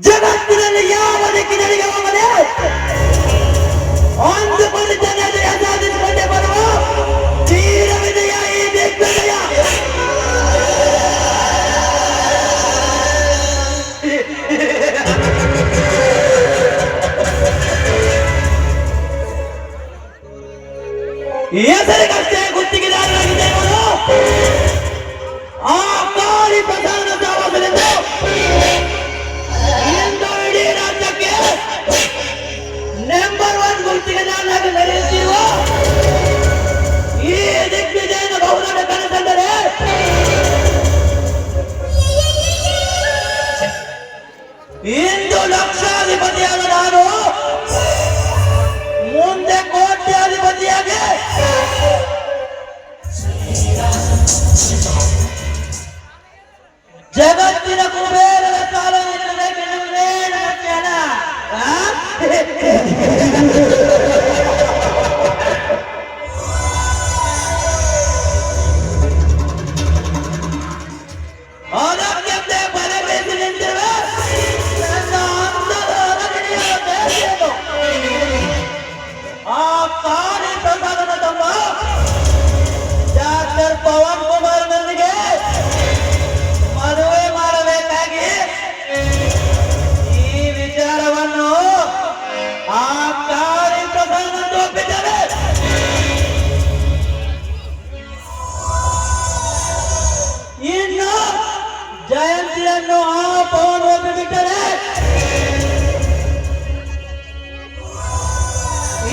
ಜಗತ್ತಿನಲ್ಲಿ ಯಾವ ದಿಕ್ಕಿನಲ್ಲಿ ಹೋಗದೆ ಒಂದು ಪರಿಚಯ ಸಾಧಿಸಿಕೊಂಡೆ ಬರುವ ತೀರ ವಿಜಯ ಈ ದಿಗ್ವಿಜಯ. ಹೆಸರಿಗಷ್ಟೇ ಗುತ್ತಿಗೆದಾರರಾಗಿದೆ ಇವನು. ಆ ಕಾಳಿ ಪ್ರಧಾನ ಸಹವಾಸದಿಂದ ಇಂದು ಇಡೀ ರಾಜ್ಯಕ್ಕೆ ನಂಬರ್ 1 ಗುತ್ತಿಗೆದಾರನಾಗಿ ನಡೆಯುತ್ತಿರುವ ಈ ದಿಗ್ವಿಜಯನ ಬಹುದೊಡ್ಡ ಕನಸೆಂದರೆ ಇಂದು ಲಕ್ಷಾಧಿಪತಿಯಾದ ನಾನು ಮುಂದೆ ಕೋಟ್ಯಾಧಿಪತಿಯಾಗಿ ಜಗತ್ತಿನ ಕುಬೇರರ ಕಾಲ ನಿಲ್ಲಬೇಕೆನ್ನುವುದೇ ನನ್ನ ಕ್ಷಣ. ಅದಕ್ಕೆ ಬಲೆ ಬೇಸಿ ನಿಂತಿರುವೆ ನನ್ನ ಅಂತದ ಅರಗಿಣಿಯ ದೇವಿಯನ್ನು. ಆ ಕಾಳಿ ಪ್ರಸಾದನ ತಮ್ಮ ಡಾಕ್ಟರ್ ಪವನ್ ಕುಮಾರ್ ನನಗೆ ಮದುವೆ ಮಾಡಬೇಕಾಗಿ ಈ ವಿಚಾರವನ್ನು ಆ ಕಾಳಿ ಪ್ರಧಾನ ಒಪ್ಪಿದ್ದಾರೆ. ಇನ್ನು ಜಯಂತಿಯನ್ನು ಆ ಪವನ್ ಒಪ್ಪಿಬಿಟ್ಟರೆ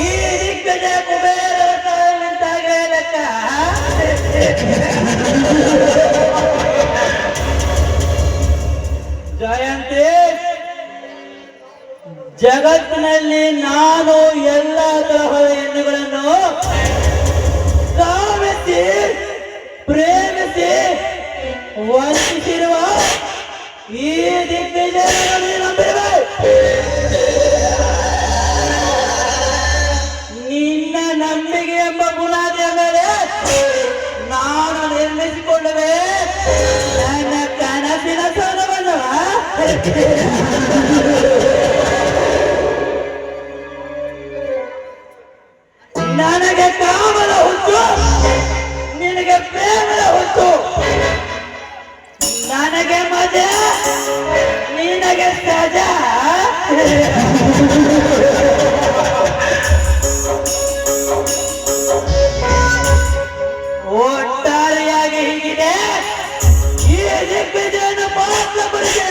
ಈ ದಿಗ್ಗಜ ಕುಬೇರ ನಿಂತಾಗೆ ಲೆಕ್ಕ. ಜಯಂತಿ, ಜಗತ್ತಿನಲ್ಲಿ ನಾನು ಎಲ್ಲ ತರಹದ ಹೆಣ್ಣುಗಳನ್ನು ಕಾಮಿಸಿ ಪ್ರೇಮಿಸಿ ವಂಚಿಸಿರುವ ಈ ದಿಗ್ವಿಜಯಗಳನ್ನು ನಂಬಿರುವೆ. ನಿನ್ನ ನಂಬಿಕೆ ಎಂಬ ಬುನಾದಿಯ ಮೇಲೆ ನಾನು ನಿರ್ಮಿಸಿಕೊಳ್ಳುವೆ ನನ್ನ ಕನಸಿನ ಸೌಧವನ್ನು. ನನಗೆ ಕಾಮದ ಹುಟ್ಟು, ನಿನಗೆ ಪ್ರೇಮದ ಹುಟ್ಟು. ನನಗೆ ಮಜಾ, ನಿನಗೆ ಸಜಾ. ಒಟ್ಟಾರೆಯಾಗಿ ಹೀಗಿದೆ ಈ ದಿಗ್ವಿಜಯನ ಮಾತ್ರ ಪರಿಚಯ.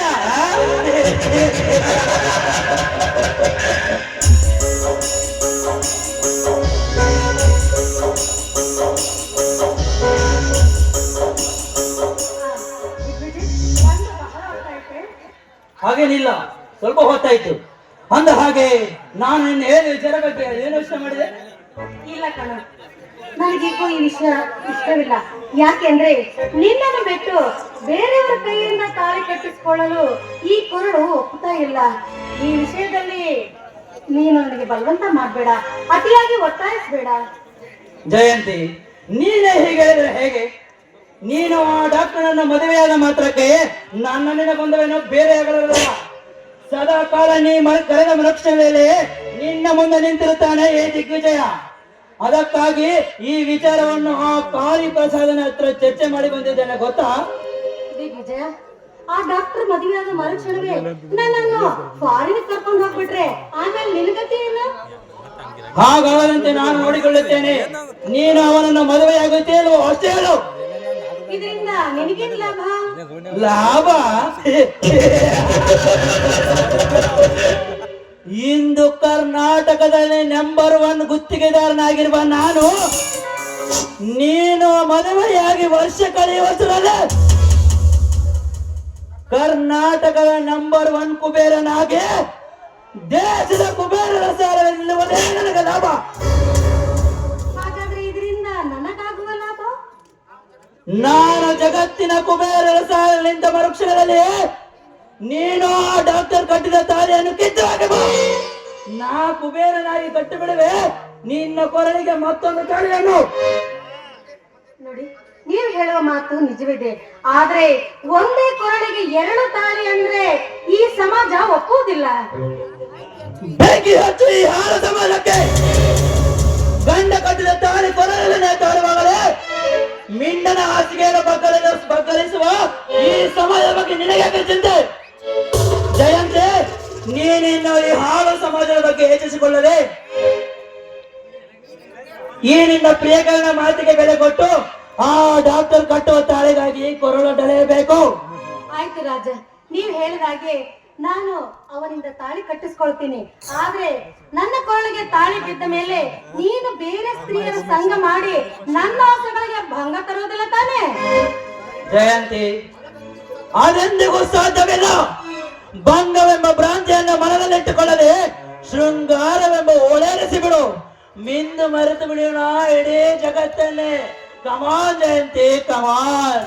ಹಾಗೇನಿಲ್ಲ, ಸ್ವಲ್ಪ ಹೊತ್ತಾಯ್ತು. ಅಂದ ಹಾಗೆ ನಾನು ನಿನ್ನ ಏನು ವಿಚಾರ ಬಗ್ಗೆ ಏನು ಯೋಚನೆ ಮಾಡಿದೆ? ಇಲ್ಲ ಕಣ, ನನಗೀಗೂ ಈ ವಿಷಯ ಇಷ್ಟವಿಲ್ಲ. ಯಾಕೆಂದ್ರೆ ನಿನ್ನನ್ನು ಬಿಟ್ಟು ಬೇರೆಯವರ ಕೈಯಿಂದ ತಾಳಿ ಕಟ್ಟಿಸಿಕೊಳ್ಳಲು ಈ ಕುರುಡು ಒಪ್ಪುತ್ತಾ ಇಲ್ಲ. ಈ ವಿಷಯದಲ್ಲಿ ನೀನು ನನಗೆ ಬಲವಂತ ಮಾಡಬೇಡ, ಅತಿಯಾಗಿ ಒತ್ತಾಯಿಸಬೇಡ. ಜಯಂತಿ, ನೀನೇ ಹೀಗೆ ಹೇಳಿದ್ರೆ ಹೇಗೆ? ನೀನು ಆ ಡಾಕ್ಟರನ್ನ ಮದುವೆಯಾದ ಮಾತ್ರಕ್ಕೆ ನನ್ನಿಂದ ಬಂದವೇನೋ ಬೇರೆ ಆಗಲ್ಲ. ಸದಾ ಕಾಲ ನೀ ಕರೆದ ಮನುಷ್ಯ ಮೇಲೆ ನಿನ್ನ ಮುಂದೆ ನಿಂತಿರುತ್ತಾನೆ ಈ ದಿಗ್ವಿಜಯ. ಅದಕ್ಕಾಗಿ ಈ ವಿಚಾರವನ್ನು ಆ ಕಾಳಿ ಪ್ರಸಾದನ ಹತ್ರ ಚರ್ಚೆ ಮಾಡಿ ಬಂದಿದ್ದೇನೆ, ಗೊತ್ತಾ? ದಿಗ್ವಿಜಯ, ಆ ಡಾಕ್ಟರ್ ಮದುವೆಯಾದ ಮರುಕ್ಷಣವೇ ನನ್ನನ್ನು ಫಾರಿನ್ ಕರ್ಕೊಂಡು ಹೋಗ್ಬಿಟ್ರೆ ಆಮೇಲೆ ನಿನಗತಿ ಏನು? ಹಾಗಾಗದಂತೆ ನಾನು ನೋಡಿಕೊಳ್ಳುತ್ತೇನೆ. ನೀನು ಅವನನ್ನು ಮದುವೆಯಾಗುತ್ತೇನೋ ಅಷ್ಟೇ ಹೇಳು. ಇದರಿಂದ ನಿನಗೇನ್ ಲಾಭ? ಲಾಭ ಇಂದು ಕರ್ನಾಟಕದಲ್ಲಿ ನಂಬರ್ 1 ಗುತ್ತಿಗೆದಾರನಾಗಿರುವ ನಾನು ನೀನು ಮದುವೆಯಾಗಿ ವರ್ಷ ಕಳೆಯುವಷ್ಟರಲ್ಲೇ ಕರ್ನಾಟಕದ ನಂಬರ್ 1 ಕುಬೇರನಾಗಿ ದೇಶದ ಕುಬೇರರ ಸಾಲಲ್ಲಿ ನಿಲ್ಲುವುದೇ ನನಗೆ ಲಾಭ. ಹಾಗಾದ್ರೆ ಇದರಿಂದ ನನಗಾಗುವ ಲಾಭ? ನಾನು ಜಗತ್ತಿನ ಕುಬೇರರ ಸಾಲಲ್ಲಿ ನಿಂತ ಮರುಕ್ಷಣದಲ್ಲಿ ನೀನು ಆ ಡಾಕ್ಟರ್ ಕಟ್ಟಿದ ತಾಳಿಯನ್ನು ಕಿತ್ತು ಹಾಕಬಾ. ನಾ ಕುಬೇರನಾಗಿ ಕಟ್ಟಿ ಬಿಡುವೆ ನಿನ್ನ ಕೊರಳಿಗೆ ಮತ್ತೊಂದು ತಾಳಿಯನ್ನು. ನೋಡಿ, ನೀವು ಹೇಳುವ ಮಾತು ನಿಜವಿದೆ, ಆದ್ರೆ ಒಂದೇ ಕೊರಳಿಗೆ 2 ತಾಳಿ ಅಂದ್ರೆ ಈ ಸಮಾಜ ಒಪ್ಪುವುದಿಲ್ಲ. ಬೆಂಕಿ ಹಚ್ಚು ಈ ಹಾರ ಸಮಾಜಕ್ಕೆ. ಗಂಡ ಕಟ್ಟಿದ ತಾಳಿ ಕೊರಳನ್ನೇ ತಾಳುವಾಗಲೇ ಮಿಂಡನ ಹಾಸಿಗೆಯನ್ನು ಬಗ್ಗಲಿಸುವ ಈ ಸಮಾಜದ ಬಗ್ಗೆ ನಿನಗೆ ಚಿಂತೆ? ಜಯಂತೆ, ನೀನಿನ್ನು ಈ ಹಾಳು ಸಮಾಜದ ಬಗ್ಗೆ ಯೋಚಿಸಿಕೊಳ್ಳದೆ ಈ ನಿನ್ನ ಪ್ರಿಯಕರಣ ಮಾತಿಗೆ ಬೆಲೆ ಕೊಟ್ಟು ಆ ಡಾಕ್ಟರ್ ಕಟ್ಟುವ ತಾಳಿಗಾಗಿ ಕೊರಳೊಡ್ಡಲೇಬೇಕು. ಆಯ್ತು ರಾಜ, ನೀವು ಹೇಳಿದ ಹಾಗೆ ನಾನು ಅವನಿಂದ ತಾಳಿ ಕಟ್ಟಿಸ್ಕೊಳ್ತೀನಿ. ಆದ್ರೆ ನನ್ನ ಕೊರಳಿಗೆ ತಾಳಿ ಬಿದ್ದ ಮೇಲೆ ನೀನು ಬೇರೆ ಸ್ತ್ರೀಯರ ಸಂಗ ಮಾಡಿ ನನ್ನ ಆಸೆಗಳಿಗೆ ಭಂಗ ತರುವುದಿಲ್ಲ ತಾನೇ? ಜಯಂತಿ, ಅದೆಂದಿಗೂ ಸಾಧ್ಯವಿಲ್ಲ. ಭಂಗವೆಂಬ ಭ್ರಾಂತಿಯನ್ನು ಮನದಲ್ಲಿಟ್ಟುಕೊಳ್ಳದೆ ಶೃಂಗಾರವೆಂಬ ಓಳೇರಿಸಿ ಬಿಡು. ಮಿಂದು ಮರೆತು ಬಿಡೋಣ ಇಡೀ ಜಗತ್ತನ್ನೇ. ಕಮಾನ್ ಜಯಂತಿ, ಕಮಾನ್.